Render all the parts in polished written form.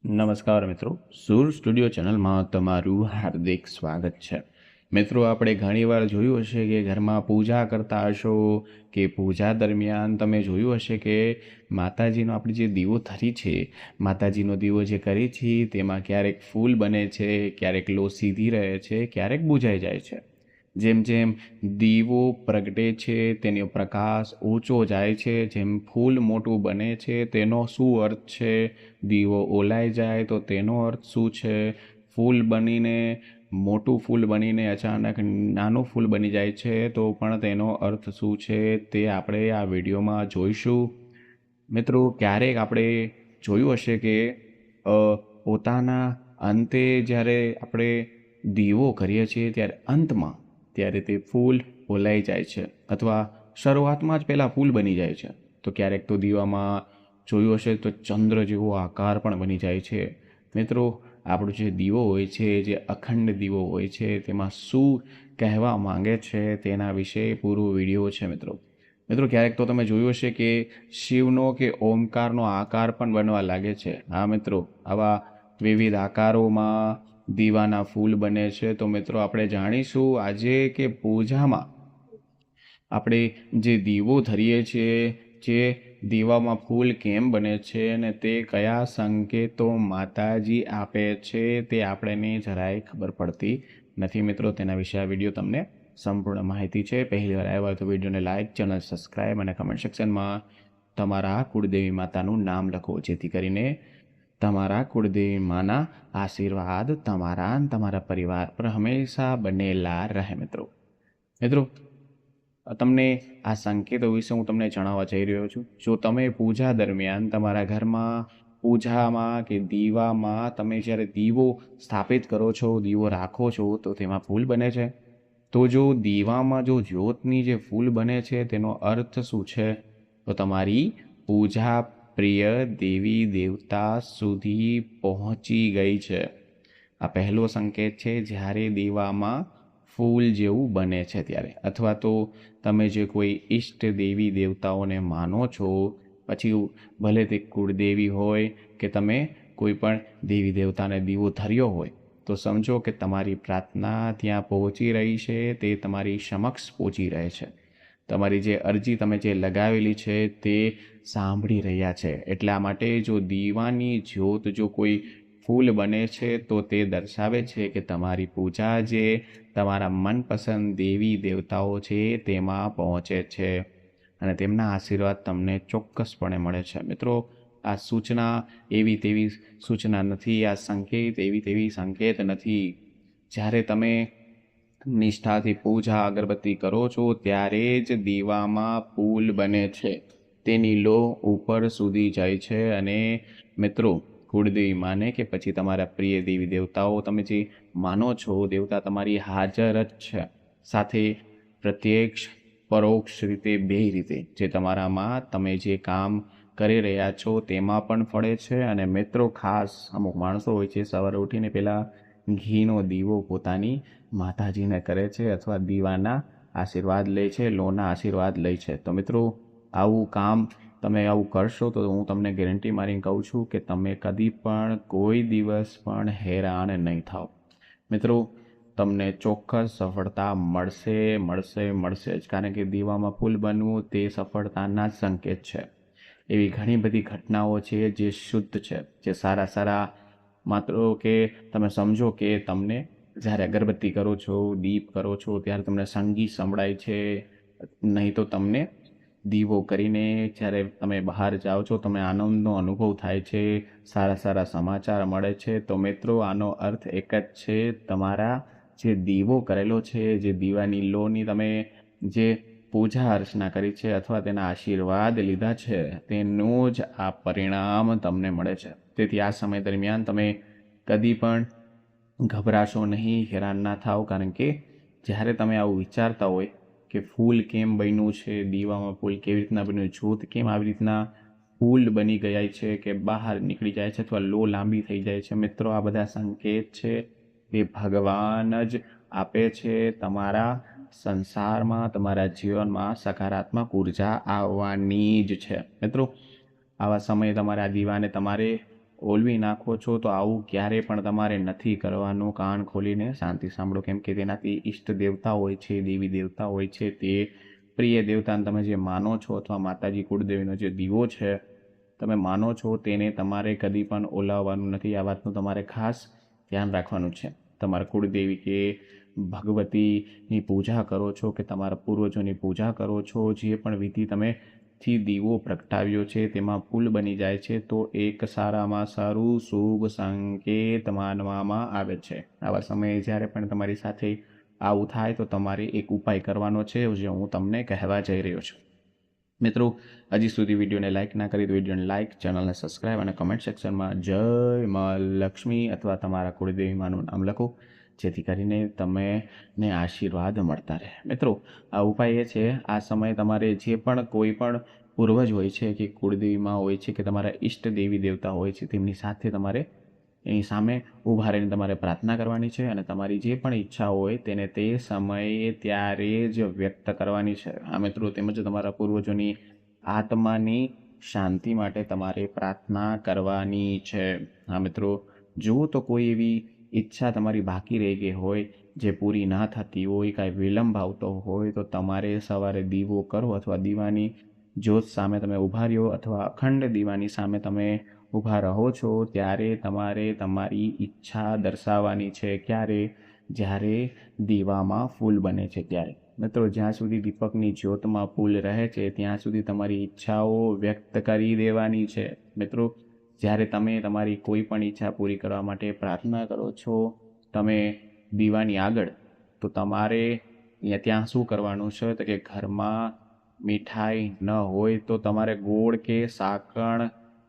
નમસ્કાર મિત્રો, સૂર સ્ટુડિયો ચેનલમાં તમારું હાર્દિક સ્વાગત છે. મિત્રો, આપણે ઘણીવાર જોયું હશે કે ઘરમાં પૂજા કરતા હશો કે પૂજા દરમિયાન તમે જોયું હશે કે માતાજીનો આપણી જે દીવો ધરી છે, માતાજીનો દીવો જે કરી છે તેમાં ક્યારેક ફૂલ બને છે, ક્યારેક લો સીધી રહે છે, ક્યારેક બુઝાઈ જાય છે. જેમ જેમ દીવો પ્રગટે છે તેનો પ્રકાશ ઊંચો જાય છે, જેમ ફૂલ મોટું બને છે તેનો શું અર્થ છે, દીવો ઓલાઈ જાય તો તેનો અર્થ શું છે, ફૂલ બનીને મોટું ફૂલ બનીને અચાનક નાનું ફૂલ બની જાય છે તો પણ તેનો અર્થ શું છે તે આપણે આ વિડીયોમાં જોઈશું. મિત્રો, ક્યારેક આપણે જોયું હશે કે પોતાના અંતે જ્યારે આપણે દીવો કરીએ છીએ ત્યારે અંતમાં ત્યારે તે ફૂલ ઓલાઈ જાય છે અથવા શરૂઆતમાં જ પહેલાં ફૂલ બની જાય છે. તો ક્યારેક તો દીવામાં જોયું હશે તો ચંદ્ર જેવો આકાર પણ બની જાય છે. મિત્રો, આપણો જે દીવો હોય છે, જે અખંડ દીવો હોય છે, તેમાં શું કહેવા માંગે છે તેના વિશે પૂરો વિડીયો છે. મિત્રો, ક્યારેક તો તમે જોયું હશે કે શિવનો કે ઓમકારનો આકાર પણ બનવા લાગે છે. હા મિત્રો, આવા વિવિધ આકારોમાં દીવાના ફૂલ બને છે. તો મિત્રો, આપણે જાણીશું આજે કે પૂજામાં આપણે જે દીવો ધરીએ છીએ, જે દીવામાં ફૂલ કેમ બને છે અને તે કયા સંકેતો માતાજી આપે છે તે આપણને જરાય ખબર પડતી નથી. મિત્રો, તેના વિશે આ વિડીયો તમને સંપૂર્ણ માહિતી છે. પહેલી વાર આવ્યા તો વિડીયોને લાઇક, ચેનલ સબસ્ક્રાઈબ અને કમેન્ટ સેક્શનમાં તમારા કુળદેવી માતાનું નામ લખો, જેથી કરીને તમારા કુળદેવી માના આશીર્વાદ તમારા પરિવાર પર હંમેશા બનેલા રહે. મિત્રો, તમને આ સંકેતો વિશે હું તમને જણાવવા જઈ રહ્યો છું. જો તમે પૂજા દરમિયાન તમારા ઘરમાં પૂજામાં કે દીવામાં તમે જ્યારે દીવો સ્થાપિત કરો છો, દીવો રાખો છો, તો તેમાં ફૂલ બને છે. તો જો દીવામાં જો જ્યોતની જે ફૂલ બને છે તેનો અર્થ શું છે? તો તમારી પૂજા પ્રિય દેવી દેવતા સુધી પહોંચી ગઈ છે. આ પહેલો સંકેત છે જ્યારે દીવામાં ફૂલ જેવું બને છે ત્યારે. અથવા તો તમે જે કોઈ ઈષ્ટ દેવી દેવતાઓને માનો છો, પછી ભલે તે કુળદેવી હોય કે તમે કોઈ પણ દેવી દેવતાને દીવો ધર્યો હોય, તો સમજો કે તમારી પ્રાર્થના ત્યાં પહોંચી રહી છે, તે તમારી સમક્ષ પહોંચી રહે છે. તમારી જે અરજી તમે જે લગાવેલી છે તે સાંભળી રહ્યા છે. એટલા માટે જો દીવાની જ્યોત જો કોઈ ફૂલ બને છે તો તે દર્શાવે છે કે તમારી પૂજા જે તમારા મનપસંદ દેવી દેવતાઓ છે તેમાં પહોંચે છે અને તેમના આશીર્વાદ તમને ચોક્કસપણે મળે છે. મિત્રો, આ સૂચના એવી તેવી સૂચના નથી, આ સંકેત એવી તેવી સંકેત નથી. જ્યારે તમે નિષ્ઠાથી પૂજા અગરબત્તી કરો છો ત્યારે જ દીવામાં ફૂલ બને છે, તેની લો ઉપર સુધી જાય છે. અને મિત્રો, કુળદેવી માને કે પછી તમારા પ્રિય દેવી દેવતાઓ તમે જે માનો છો, દેવતા તમારી હાજર જ છે, સાથે પ્રત્યક્ષ પરોક્ષ રીતે બે રીતે જે તમારામાં તમે જે કામ કરી રહ્યા છો તેમાં પણ ફળે છે. અને મિત્રો, ખાસ અમુક માણસો હોય છે સવારે ઉઠીને પહેલાં ઘીનો દીવો પોતાની માતાજીને કરે છે અથવા દીવાના આશીર્વાદ લે છે, લોના આશીર્વાદ લે છે. તો મિત્રો, આવું કામ તમે આવું કરશો તો હું તમને ગેરંટી મારીને કહું છું કે તમે કદી પણ કોઈ દિવસ પણ હેરાન નહીં થાઓ. મિત્રો, તમને ચોક્કસ સફળતા મળશે જ, કારણ કે દીવામાં ફૂલ બનવું તે સફળતાના જ સંકેત છે. એવી ઘણી બધી ઘટનાઓ છે જે શુદ્ધ છે, જે સારા માત્ર કે તમે સમજો કે તમને જ્યારે અગરબત્તી કરો છો, દીપ કરો છો, ત્યારે તમને સંગીત સંભળાય છે. નહીં તો તમને દીવો કરીને જ્યારે તમે બહાર જાઓ છો તમે આનંદનો અનુભવ થાય છે, સારા સમાચાર મળે છે. તો મિત્રો, આનો અર્થ એક જ છે, તમારા જે દીવો કરેલો છે, જે દીવાની લોની તમે જે પૂજા અર્ચના કરી છે અથવા તેના આશીર્વાદ લીધા છે, તેનું જ આ પરિણામ તમને મળે છે. તેથી આ સમય દરમિયાન તમે કદી પણ ગભરાશો નહીં, હેરાન ના થાઓ. કારણ કે જ્યારે તમે આવું વિચારતા હોય કે ફૂલ કેમ બન્યું છે, દીવામાં ફૂલ કેવી રીતના બન્યું, જ્યોત કેમ આવી રીતના ફૂલ બની ગયા છે કે બહાર નીકળી જાય છે અથવા લો લાંબી થઈ જાય છે, મિત્રો, આ બધા સંકેત છે એ ભગવાન જ આપે છે. તમારા સંસારમાં, તમારા જીવનમાં સકારાત્મક ઉર્જા આવવાની જ છે. મિત્રો, આવા સમયે તમારા દીવાને તમારે ઓલવી નાખો છો, તો આવું ક્યારેય પણ તમારે નથી કરવાનું. કાન ખોલીને શાંતિ સાંભળો, કેમ કે તેનાથી ઈષ્ટ દેવતા હોય છે, દેવી દેવતા હોય છે, તે પ્રિય દેવતાને તમે જે માનો છો અથવા માતાજી કુળદેવીનો જે દીવો છે તમે માનો છો તેને તમારે કદી પણ ઓલાવવાનું નથી. આ વાતનું તમારે ખાસ ધ્યાન રાખવાનું છે. તમારા કુળદેવી કે ભગવતીની પૂજા કરો છો કે તમારા પૂર્વજોની પૂજા કરો છો, જે પણ વિધિ તમે થી દીવો પ્રગટાવ્યો છે તેમાં ફૂલ બની જાય છે, તો એક સારામાં સારું શુભ સંકેત માનવામાં આવે છે. આવા સમયે જ્યારે પણ તમારી સાથે આવું થાય તો તમારે એક ઉપાય કરવાનો છે, જે હું તમને કહેવા જઈ રહ્યો છું. મિત્રો, હજી સુધી વિડીયોને લાઇક ના કરી તો વિડીયોને લાઇક, ચેનલને સબસ્ક્રાઇબ અને કમેન્ટ સેક્શનમાં જય મા લક્ષ્મી અથવા તમારા કુળદેવી માનું નામ લખો, જેથી કરીને તમને આશીર્વાદ મળતા રહે. મિત્રો, આ ઉપાય એ છે, આ સમયે તમારે જે પણ કોઈ પણ પૂર્વજ હોય છે કે કુળદેવીમાં હોય છે કે તમારા ઈષ્ટ દેવી દેવતા હોય છે, તેમની સાથે તમારે એની સામે ઊભા રહીને તમારે પ્રાર્થના કરવાની છે અને તમારી જે પણ ઈચ્છા હોય તેને તે સમયે ત્યારે જ વ્યક્ત કરવાની છે. આ મિત્રો, તેમજ તમારા પૂર્વજોની આત્માની શાંતિ માટે તમારે પ્રાર્થના કરવાની છે. હા મિત્રો, જુઓ તો કોઈ એવી ઈચ્છા તમારી બાકી રહી ગઈ હોય, જે પૂરી ના થતી હોય, કાંઈ વિલંબ આવતો હોય, તો તમારે સવારે દીવો કરો અથવા દીવાની જ્યોત સામે તમે ઊભા રહ્યો અથવા અખંડ દીવાની સામે તમે ઊભા રહો છો, ત્યારે તમારે તમારી ઈચ્છા દર્શાવવાની છે. ક્યારે? જ્યારે દીવામાં ફૂલ બને છે ત્યારે. મિત્રો, જ્યાં સુધી દીપકની જ્યોતમાં ફૂલ રહે છે ત્યાં સુધી તમારી ઈચ્છાઓ વ્યક્ત કરી દેવાની છે. મિત્રો, જ્યારે તમે તમારી કોઈ પણ ઈચ્છા પૂરી કરવા માટે પ્રાર્થના કરો છો તમે દીવાની આગળ, તો તમારે ત્યાં શું કરવાનું છે, તો કે ઘરમાં મીઠાઈ ન હોય તો તમારે ગોળ કે સાકર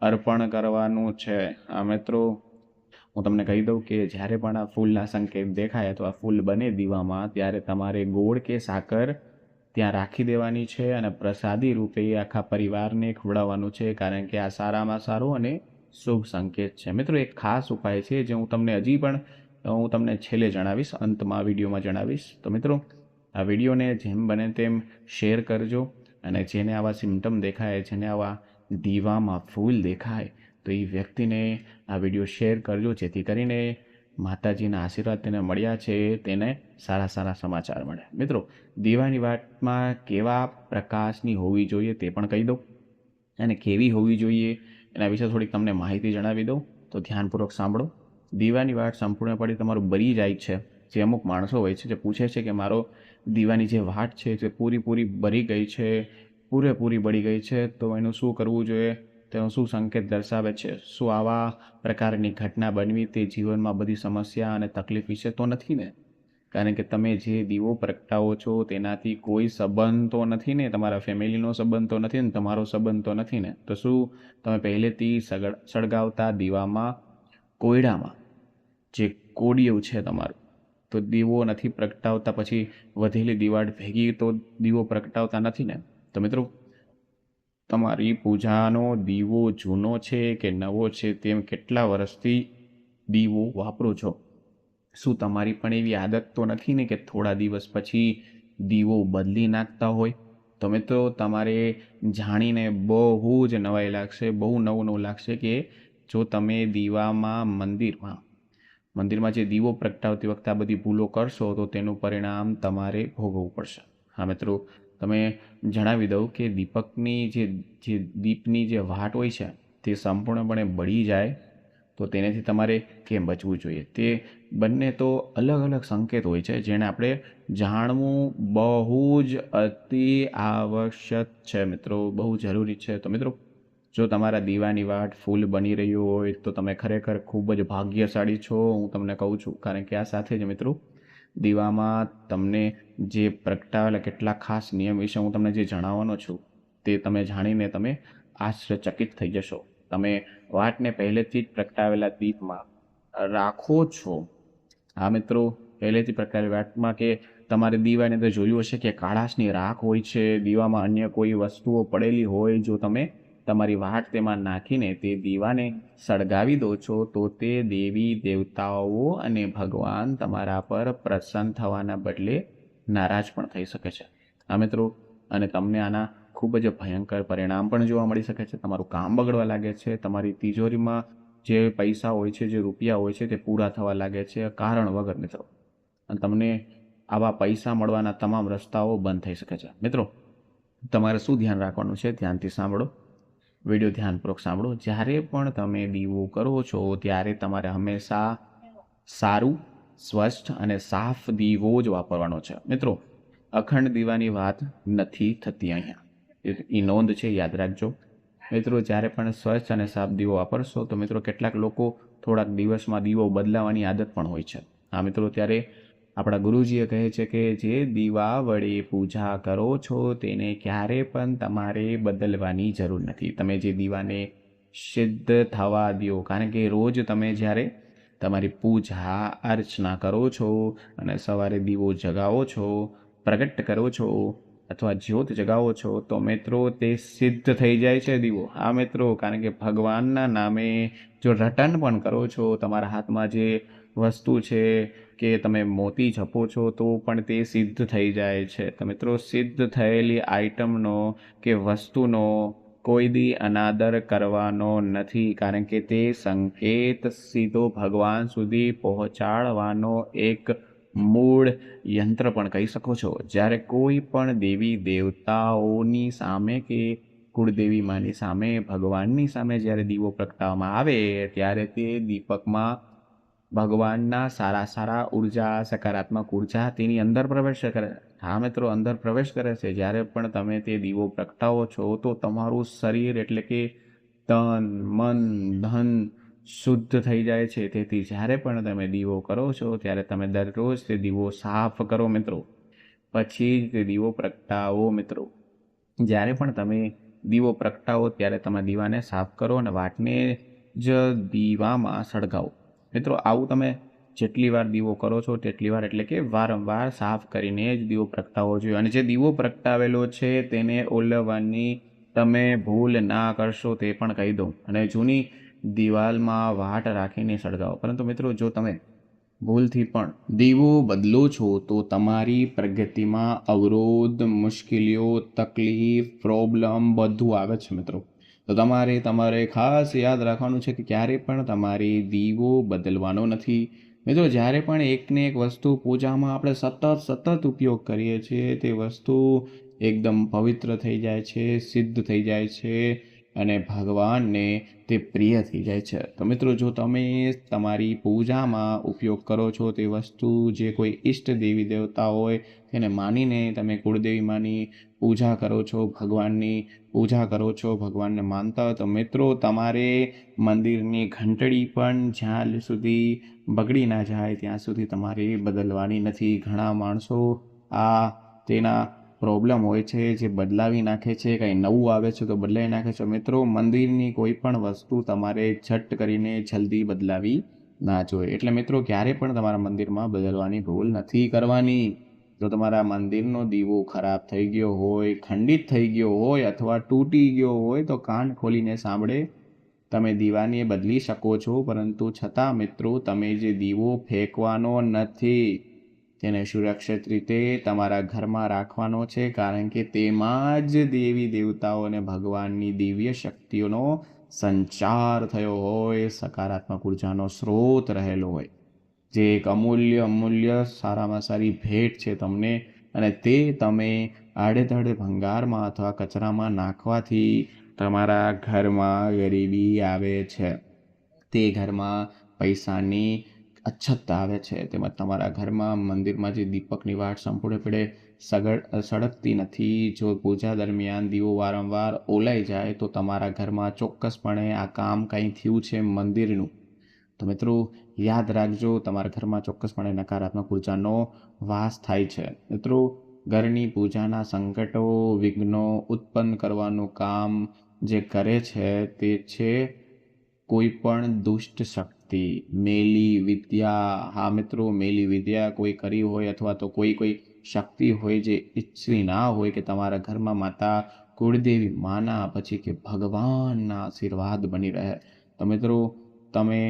અર્પણ કરવાનું છે. આ મિત્રો, હું તમને કહી દઉં કે જ્યારે પણ આ ફૂલના સંકેત દેખાય અથવા ફૂલ બને દીવામાં, ત્યારે તમારે ગોળ કે સાકર ત્યાં રાખી દેવાની છે અને પ્રસાદી રૂપે આખા પરિવારને ખવડાવવાનું છે, કારણ કે આ સારામાં સારો અને શુભ સંકેત છે. મિત્રો, એક ખાસ ઉપાય છે જે હું તમને છેલ્લે જણાવીશ, અંતમાં વિડીયોમાં જણાવીશ. તો મિત્રો, આ વિડીયોને જેમ બને તેમ શેર કરજો અને જેને આવા સિમ્ટમ દેખાય, જેને આવા દીવામાં ફૂલ દેખાય, તો એ વ્યક્તિને આ વિડીયો શેર કરજો, જેથી કરીને માતાજીના આશીર્વાદ તેને મળ્યા છે, તેને સારા સારા સમાચાર મળે. મિત્રો, દીવાની વાતમાં કેવા પ્રકાશની હોવી જોઈએ તે પણ કહી દઉં અને કેવી હોવી જોઈએ એના વિશે થોડીક તમને માહિતી જણાવી દઉં, તો ધ્યાનપૂર્વક સાંભળો. દીવાની વાટ સંપૂર્ણપણે તમારું બળી જાય છે. જે અમુક માણસો હોય છે જે પૂછે છે કે મારો દીવાની જે વાટ છે તે પૂરી બળી ગઈ છે, પૂરેપૂરી બળી ગઈ છે, તો એનું શું કરવું જોઈએ, તેનો શું સંકેત દર્શાવે છે? શું આવા પ્રકારની ઘટના બનવી તે જીવનમાં બધી સમસ્યા અને તકલીફ વિશે તો નથી ને? કારણ કે તમે જે દીવો પ્રગટાવો છો તેનાથી કોઈ સંબંધ તો નથી ને, તમારા ફેમિલીનો સંબંધ તો નથી ને, તમારો સંબંધ તો નથી ને? તો શું તમે પહેલેથી સળગાવતા દીવામાં કોયડામાં જે કોડિયું છે તમારું, તો દીવો નથી પ્રગટાવતા, પછી વધેલી દીવાળ ભેગી તો દીવો પ્રગટાવતા નથી ને? તો મિત્રો, તમારી પૂજાનો દીવો જૂનો છે કે નવો છે, તેમ કેટલા વર્ષથી દીવો વાપરો છો? શું તમારી પણ એવી આદત તો નથી ને કે થોડા દિવસ પછી દીવો બદલી નાખતા હોય? તો મિત્રો, તમારે જાણીને બહુ જ નવાઈ લાગશે, બહુ નવું લાગશે કે જો તમે દીવામાં મંદિરમાં જે દીવો પ્રગટાવતી વખતે આ બધી ભૂલો કરશો તો તેનું પરિણામ તમારે ભોગવવું પડશે. હા મિત્રો, તમે જણાવી દઉં કે દીપની જે વાટ હોય છે તે સંપૂર્ણપણે બળી જાય તો તેનાથી તમારે કેમ બચવું જોઈએ? તે બંને તો અલગ અલગ સંકેત હોય છે, જેને આપણે જાણવું બહુ જ અતિ આવશ્યક છે મિત્રો, બહુ જરૂરી છે. તો મિત્રો, જો તમારા દીવાની વાટ ફૂલ બની રહ્યું હોય તો તમે ખરેખર ખૂબ જ ભાગ્યશાળી છો, હું તમને કહું છું. કારણ કે આ સાથે જ મિત્રો, દીવામાં તમને જે પ્રગટાવેલા કેટલાક ખાસ નિયમ વિશે હું તમને જે જણાવવાનો છું તે તમે જાણીને તમે આશ્ચર્યચકિત થઈ જશો. તમે વાટને પહેલેથી જ પ્રગટાવેલા દીપમાં રાખો છો. હા મિત્રો, પહેલેથી પ્રગટાવેલી વાટમાં કે તમારે દીવાની અંદર જોયું હશે કે કાળાશની રાખ હોય છે, દીવામાં અન્ય કોઈ વસ્તુઓ પડેલી હોય, જો તમે તમારી વાટ તેમાં નાખીને તે દીવાને સળગાવી દો છો તો તે દેવી દેવતાઓ અને ભગવાન તમારા પર પ્રસન્ન થવાના બદલે નારાજ પણ થઈ શકે છે. હા મિત્રો, અને તમને આના ખૂબ જ ભયંકર પરિણામ પણ જોવા મળી શકે છે. તમારું કામ બગડવા લાગે છે, તમારી તિજોરીમાં જે પૈસા હોય છે, જે રૂપિયા હોય છે, તે પૂરા થવા લાગે છે કારણ વગર મિત્રો. અને તમને આવા પૈસા મળવાના તમામ રસ્તાઓ બંધ થઈ શકે છે. મિત્રો, તમારે શું ધ્યાન રાખવાનું છે? ધ્યાનથી સાંભળો, વિડીયો ધ્યાનપૂર્વક સાંભળો. જ્યારે પણ તમે દીવો કરો છો ત્યારે તમારે હંમેશા સારું, સ્વચ્છ અને સાફ દીવો જ વાપરવાનો છે. મિત્રો, અખંડ દીવાની વાત નથી થતી અહીંયા, એ નોંધ છે, યાદ રાખજો. મિત્રો, જ્યારે પણ સ્વચ્છ અને સાફ દીવો વાપરશો તો મિત્રો કેટલાક લોકો થોડાક દિવસમાં દીવો બદલાવાની આદત પણ હોય છે. હા મિત્રો, ત્યારે આપણા ગુરુજીએ કહે છે કે જે દીવા વડે પૂજા કરો છો તેને ક્યારે પણ તમારે બદલવાની જરૂર નથી. તમે જે દીવાને સિદ્ધ થવા દો, કારણ કે રોજ તમે જ્યારે તમારી પૂજા અર્ચના કરો છો અને સવારે દીવો જગાવો છો, પ્રગટ કરો છો અથવા જ્યોત જગાવો છો તો મિત્રો તે સિદ્ધ થઈ જાય છે દીવો. હા મિત્રો, કારણ કે ભગવાનના નામે જો રટન પણ કરો છો, તમારા હાથમાં જે વસ્તુ છે કે તમે મોતી જપો છો તો પણ તે સિદ્ધ થઈ જાય છે. તો મિત્રો, સિદ્ધ થયેલી આઈટમનો કે વસ્તુનો કોઈ દી અનાદર કરવાનો નથી, કારણ કે તે સંકેત સીધો ભગવાન સુધી પહોંચાડવાનો એક મૂળ યંત્ર પણ કહી શકો છો. જ્યારે કોઈ પણ દેવી દેવતાઓની સામે કે કુળદેવી માની સામે, ભગવાનની સામે જ્યારે દીવો પ્રગટાવવામાં આવે ત્યારે તે દીપકમાં ભગવાનના સારા ઉર્જા, સકારાત્મક ઉર્જા તેની અંદર પ્રવેશ કરે. હા મિત્રો, અંદર પ્રવેશ કરે છે. જ્યારે પણ તમે તે દીવો પ્રગટાવો છો તો તમારું શરીર એટલે કે તન, મન, ધન શુદ્ધ થઈ જાય છે. તેથી જ્યારે પણ તમે દીવો કરો છો ત્યારે તમે દરરોજ તે દીવો સાફ કરો મિત્રો, પછી તે દીવો પ્રગટાવો મિત્રો. જ્યારે પણ તમે દીવો પ્રગટાવો ત્યારે તમે દીવાને સાફ કરો અને વાટને જ દીવામાં સળગાવો મિત્રો. આવું તમે જેટલી વાર દીવો કરો છો તેટલી વાર, એટલે કે વારંવાર સાફ કરીને જ દીવો પ્રગટાવવો જોઈએ. અને જે દીવો પ્રગટાવેલો છે તેને ઓલવવાની તમે ભૂલ ના કરશો તે પણ કહી દઉં. અને જૂની દિવાલમાં વાટ રાખીને સળગાવો. પરંતુ મિત્રો, જો તમે ભૂલથી પણ દીવો બદલો છો તો તમારી પ્રગતિમાં અવરોધ, મુશ્કેલીઓ, તકલીફ, પ્રોબ્લેમ બધું આવે છે મિત્રો. તો તમારે ખાસ યાદ રાખવાનું છે કે ક્યારે પણ તમારે દીવો બદલવાનો નથી મિત્રો. જ્યારે પણ એકને એક વસ્તુ પૂજામાં આપણે સતત ઉપયોગ કરીએ છીએ તે વસ્તુ એકદમ પવિત્ર થઈ જાય છે, સિદ્ધ થઈ જાય છે અને ભગવાનને તે પ્રિય થઈ જાય છે. તો મિત્રો, જો તમે તમારી પૂજામાં ઉપયોગ કરો છો તે વસ્તુ, જે કોઈ ઈષ્ટ દેવી દેવતા હોય તેને માનીને તમે કુળદેવી માની પૂજા કરો છો, ભગવાનની પૂજા કરો છો, ભગવાનને માનતા હોય તો મિત્રો તમારે મંદિરની ઘંટડી પણ જ્યાં સુધી બગડી ના જાય ત્યાં સુધી તમારે બદલવાની નથી. ઘણા માણસો તેના પ્રોબ્લેમ હોય છે જે બદલાવી નાખે છે, કંઈ નવું આવે છે તો બદલાવી નાખે છે. મિત્રો, મંદિરની કોઈ પણ વસ્તુ તમારે ઝટ કરીને જલ્દી બદલાવી ના જોઈએ. એટલે મિત્રો, ક્યારે પણ તમારા મંદિરમાં બદલવાની ભૂલ નથી કરવાની. જો તમારા મંદિરનો દીવો ખરાબ થઈ ગયો હોય, ખંડિત થઈ ગયો હોય અથવા તૂટી ગયો હોય તો કાન ખોલીને સાંભળે. તમે દીવાને બદલી શકો છો, પરંતુ છતાં મિત્રો તમે જે દીવો ફેંકવાનો નથી, તેને સુરક્ષિત રીતે તમારા ઘરમાં રાખવાનો છે, કારણ કે તેમાં જ દેવી દેવતાઓ અને ભગવાનની દિવ્ય શક્તિઓનો સંચાર થયો હોય, સકારાત્મક ઉર્જાનો સ્ત્રોત રહેલો હોય, જે એક અમૂલ્ય સારામાં સારી ભેટ છે તમને. અને તે તમે આડેધડે ભંગારમાં અથવા કચરામાં નાખવાથી તમારા ઘરમાં ગરીબી આવે છે, તે ઘરમાં પૈસાની અછત આવે છે, તેમજ તમારા ઘરમાં મંદિરમાં જે દીપકની વાટ સંપૂર્ણપણે સળગતી નથી. જો પૂજા દરમિયાન દીવો વારંવાર ઓલાઈ જાય તો તમારા ઘરમાં ચોક્કસપણે આ કામ કંઈ થયું છે મંદિરનું. તો મિત્રો, યાદ રાખજો, તમારા ઘરમાં ચોક્કસપણે નકારાત્મક ઉર્જાનો વાસ થાય છે. મિત્રો, ઘરની પૂજાના સંકટો, વિઘ્નો ઉત્પન્ન કરવાનું કામ જે કરે છે તે છે કોઈ પણ દુષ્ટ શક્તિ, મેલી વિદ્યા. હા મિત્રો, મેલી વિદ્યા કોઈ કરી હોય અથવા તો કોઈ શક્તિ હોય જે ઈચ્છતી ના હોય કે તમારા ઘરમાં માતા કુળદેવી માના પછી કે ભગવાનના આશીર્વાદ બની રહે. તો મિત્રો, તમે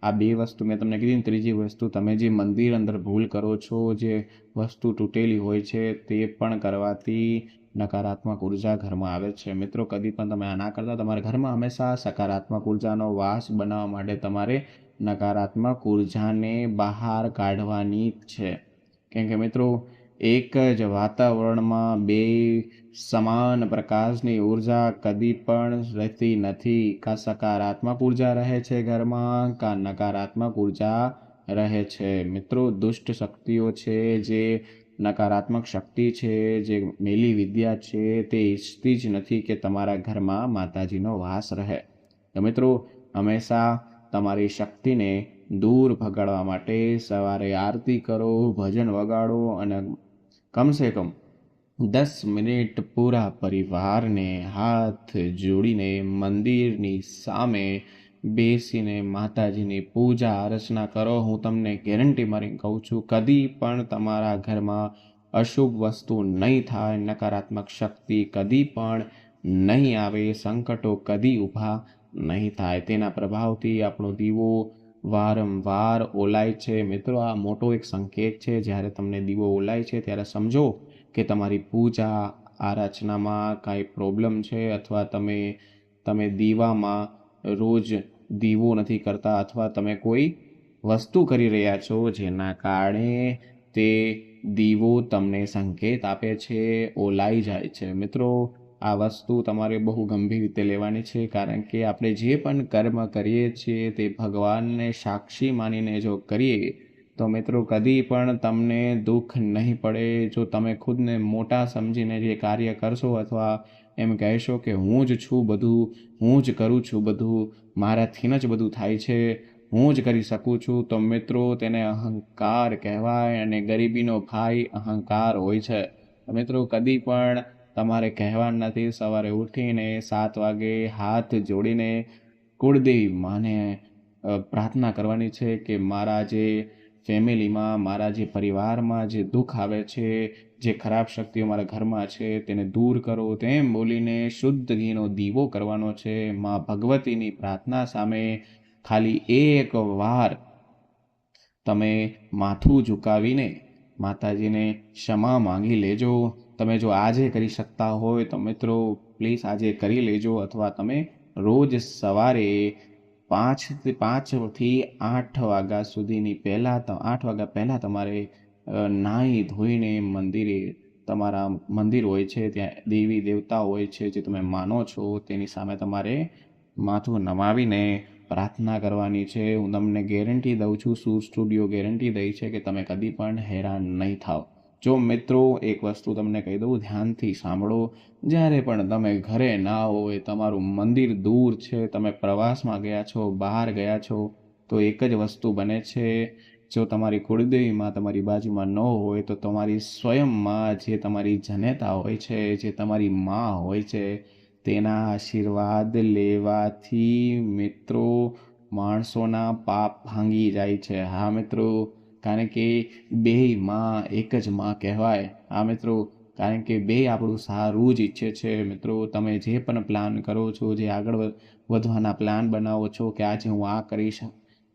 આ બે વસ્તુ મેં તમને કીધી. ત્રીજી વસ્તુ, તમે જે મંદિર અંદર ભૂલ કરો છો, જે વસ્તુ તૂટેલી હોય છે તે પણ કરવાથી નકારાત્મક ઉર્જા ઘરમાં આવે છે. મિત્રો, કદી પણ તમે આ ના કરતા. તમારા ઘરમાં હંમેશા સકારાત્મક ઉર્જાનો વાસ બનાવવા માટે તમારે નકારાત્મક ઉર્જાને બહાર કાઢવાની જ છે. કેમ કે મિત્રો, એક જ વાતાવરણમાં બે સમાન પ્રકાશની ઉર્જા કદી પણ રહેતી નથી. કાં સકારાત્મક ઉર્જા રહે છે ઘરમાં, કાં નકારાત્મક ઉર્જા રહે છે. મિત્રો, દુષ્ટ શક્તિઓ છે, જે નકારાત્મક શક્તિ છે, જે મેલી વિદ્યા છે, તે ઈચ્છતી જ નથી કે તમારા ઘરમાં માતાજીનો વાસ રહે. તો મિત્રો, હંમેશા તમારી શક્તિને દૂર ભગાડવા માટે સવારે આરતી કરો, ભજન વગાડો અને કમસે કમ 10 મિનિટ પૂરા પરિવારને હાથ જોડીને મંદિરની સામે બેસીને માતાજીની પૂજા અર્ચના કરો. હું તમને ગેરંટી મારી કહું છું, કદી પણ તમારા ઘરમાં અશુભ વસ્તુ નહીં થાય, નકારાત્મક શક્તિ કદી પણ નહીં આવે, સંકટો કદી ઊભા નહીં થાય. તેના પ્રભાવથી આપણો દીવો વારંવાર ઓલાય છે. મિત્રો, આ મોટો એક સંકેત છે. જ્યારે તમને દીવો ઓલાય છે ત્યારે સમજો કે તમારી પૂજા આરાધનામાં કાંઈ પ્રોબ્લેમ છે, અથવા તમે દીવામાં રોજ દીવો નથી કરતા, અથવા તમે કોઈ વસ્તુ કરી રહ્યા છો જેના કારણે તે દીવો તમને સંકેત આપે છે, ઓલાઈ જાય છે. મિત્રો, આ વસ્તુ તમારે બહુ ગંભીર રીતે લેવાની છે, કારણ કે આપણે જે પણ કર્મ કરીએ છીએ તે ભગવાનને સાક્ષી માનીને જો કરીએ તો મિત્રો કદી પણ તમને દુઃખ નહીં પડે. જો તમે ખુદને મોટા સમજીને જે કાર્ય કરશો, અથવા એમ કહેશો કે હું જ છું બધું, હું જ કરું છું બધું, મારાથી જ બધું થાય છે, હું જ કરી શકું છું, તો મિત્રો તેને અહંકાર કહેવાય. અને ગરીબીનો ભાઈ અહંકાર હોય છે. મિત્રો, કદી પણ તમારે કહેવાનું નથી. સવારે ઉઠીને 7 વાગે હાથ જોડીને કુળદેવી માને પ્રાર્થના કરવાની છે કે મારા જે ફેમિલીમાં, મારા જે પરિવારમાં જે દુઃખ આવે છે, જે ખરાબ શક્તિઓ મારા ઘરમાં છે, તેને દૂર કરો. તેમ બોલીને શુદ્ધ ઘીનો દીવો કરવાનો છે. માં ભગવતીની પ્રાર્થના સામે ખાલી એક વાર તમે માથું ઝુકાવીને માતાજીને ક્ષમા માંગી લેજો. તમે જો આજે કરી શકતા હોય તો મિત્રો પ્લીઝ આજે કરી લેજો, અથવા તમે રોજ સવારે 5થી 8 વાગ્યા સુધીની પહેલાં 8 વાગ્યા પહેલાં તમારે નાહી ધોઈને મંદિરે, તમારા મંદિર હોય છે ત્યાં દેવી દેવતા હોય છે જે તમે માનો છો, તેની સામે તમારે માથું નમાવીને પ્રાર્થના કરવાની છે. હું તમને ગેરંટી દઉં છું, સૂર સ્ટુડિયો ગેરંટી દઈ છે કે તમે કદી પણ હેરાન નહીં થાવ. જો મિત્રો, એક વસ્તુ તમને કહી દઉં, ધ્યાનથી સાંભળો. જ્યારે પણ તમે ઘરે ના હોય, તમારું મંદિર દૂર છે, તમે પ્રવાસમાં ગયા છો, બહાર ગયા છો, તો એક જ વસ્તુ બને છે. જો તમારી કુળદેવીમાં તમારી બાજુમાં ન હોય તો તમારી સ્વયંમાં જે તમારી જનેતા હોય છે, જે તમારી માં હોય છે, તેના આશીર્વાદ લેવાથી મિત્રો માણસોના પાપ ભાંગી જાય છે. હા મિત્રો, કારણ કે બેય માં એક જ માં કહેવાય. હા મિત્રો, કારણ કે બે આપણું સારું જ ઈચ્છે છે. મિત્રો, તમે જે પણ પ્લાન કરો છો, જે આગળ વધવાના પ્લાન બનાવો છો કે આજે હું આ કરીશ,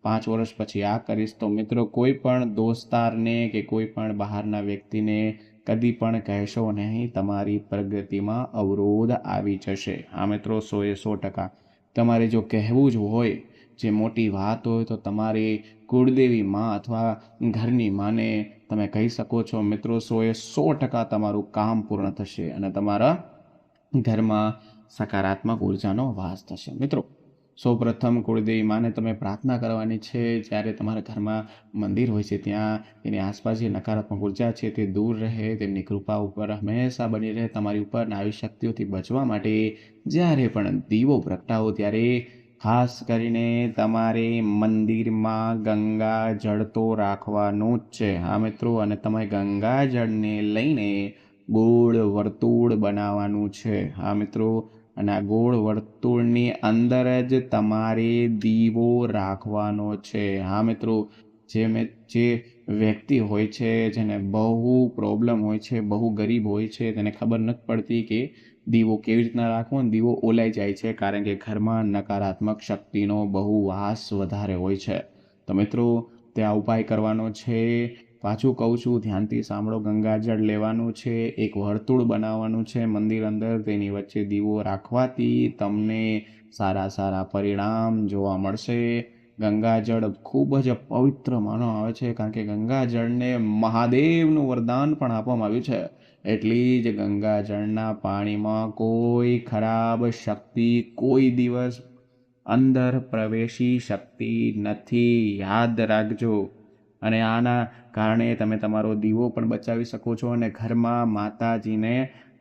5 વર્ષ પછી આ કરીશ, તો મિત્રો કોઈ પણ દોસ્તારને કે કોઈ પણ બહારના વ્યક્તિને કદી પણ કહેશો નહીં. તમારી પ્રગતિમાં અવરોધ આવી જશે. હા મિત્રો, 100% તમારે જો કહેવું જ હોય, જે મોટી વાત હોય, તો તમારી કુળદેવી માં અથવા ઘરની માને તમે કહી શકો છો. મિત્રો, 100% તમારું કામ પૂર્ણ થશે અને તમારા ઘરમાં સકારાત્મક ઉર્જાનો વાસ થશે. મિત્રો, સૌપ્રથમ કુળદેવી માને તમે પ્રાર્થના કરવાની છે. જ્યારે તમારા ઘરમાં મંદિર હોય છે ત્યાં એની આસપાસ જે નકારાત્મક ઉર્જા છે તે દૂર રહે, તેમની કૃપા ઉપર હંમેશા બની રહે. તમારી ઉપર આવી શક્તિઓથી બચવા માટે જ્યારે પણ દીવો પ્રગટાવો ત્યારે ખાસ કરીને તમારે મંદિરમાં ગંગા જળ તો રાખવાનું જ છે. હા મિત્રો, અને તમે ગંગા જળને લઈને ગોળ વર્તુળ બનાવવાનું છે. હા મિત્રો, અને આ ગોળ વર્તુળની અંદર જ તમારે દીવો રાખવાનો છે. હા મિત્રો, જે વ્યક્તિ હોય છે, જેને બહુ પ્રોબ્લેમ હોય છે, બહુ ગરીબ હોય છે, તેને ખબર નથી પડતી કે દીવો કેવી રીતના રાખવો, અને દીવો ઓલાઈ જાય છે કારણ કે ઘરમાં નકારાત્મક શક્તિનો બહુ વાસ વધારે હોય છે. તો મિત્રો, તે આ ઉપાય કરવાનો છે. પાછું કહું છું, ધ્યાનથી સાંભળો. ગંગાજળ લેવાનું છે, એક વર્તુળ બનાવવાનું છે મંદિર અંદર, તેની વચ્ચે દીવો રાખવાથી તમને સારા સારા પરિણામ જોવા મળશે. ગંગાજળ ખૂબ જ પવિત્ર માનવામાં આવે છે, કારણ કે ગંગાજળને મહાદેવનું વરદાન પણ આપવામાં આવ્યું છે. એટલી જ ગંગાજળના પાણીમાં કોઈ ખરાબ શક્તિ કોઈ દિવસ અંદર પ્રવેશી શકતી નથી, યાદ રાખજો. અને આના કારણે તમે તમારો દીવો પણ બચાવી શકો છો અને ઘરમાં માતાજીને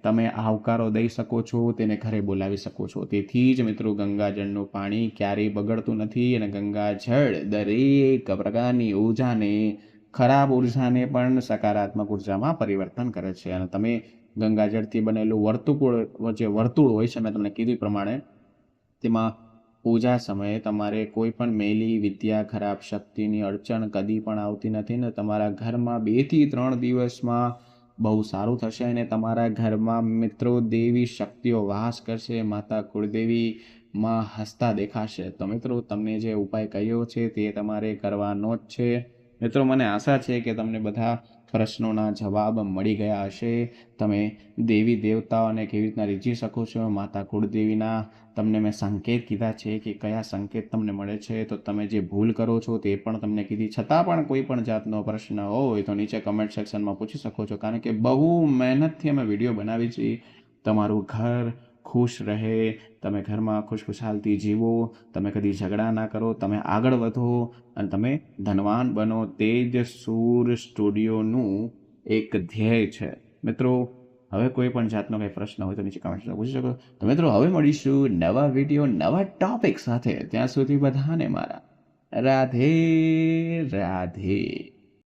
તમે આવકારો દઈ શકો છો, તેને ઘરે બોલાવી શકો છો. તેથી જ મિત્રો, ગંગાજળનું પાણી ક્યારેય બગડતું નથી અને ગંગાજળ દરેક પ્રકારની ઉર્જાને, ખરાબ ઉર્જાને પણ સકારાત્મક ઉર્જામાં પરિવર્તન કરે છે. અને તમે ગંગાજળથી બનેલું વર્તુળ હોય છે, મેં તમને કીધું પ્રમાણે, તેમાં પૂજા સમયે તમારે કોઈ પણ મેલી વિદ્યા, ખરાબ શક્તિની અડચણ કદી પણ આવતી નથી ને તમારા ઘરમાં 2 થી 3 દિવસમાં બહુ સારું થશે અને તમારા ઘરમાં મિત્રો દેવી શક્તિઓ વાસ કરશે, માતા કુળદેવીમાં હસતા દેખાશે. તો મિત્રો, તમને જે ઉપાય કહ્યો છે તે તમારે કરવાનો જ છે. મિત્રો, મને આશા છે કે તમને બધા પ્રશ્નોના જવાબ મળી ગયા હશે. તમે દેવી દેવતાઓને કેવી રીતના રીઝી શકો છો, માતા કુળદેવીના તમને મેં સંકેત કીધા છે કે કયા સંકેત તમને મળે છે, તો તમે જે ભૂલ કરો છો તે પણ તમને કીધી. છતાં પણ કોઈ પણ જાતનો પ્રશ્ન હોય તો નીચે કમેન્ટ સેક્શનમાં પૂછી શકો છો, કારણ કે બહુ મહેનતથી અમે વિડીયો બનાવી છે. તમારું ઘર ખુશ રહે, તમે ઘરમાં ખુશખુશાલથી જીવો, તમે કદી ઝઘડા ના કરો, તમે આગળ વધો અને તમે ધનવાન બનો, તે જ સૂર સ્ટુડિયોનું એક ધ્યેય છે. મિત્રો, હવે કોઈ પણ જાતનો કંઈ પ્રશ્ન હોય તો નીચે કમેન્ટમાં પૂછી શકો. તો મિત્રો, હવે મળીશું નવા વિડીયો, નવા ટોપિક સાથે. ત્યાં સુધી બધાને મારા રાધે રાધે.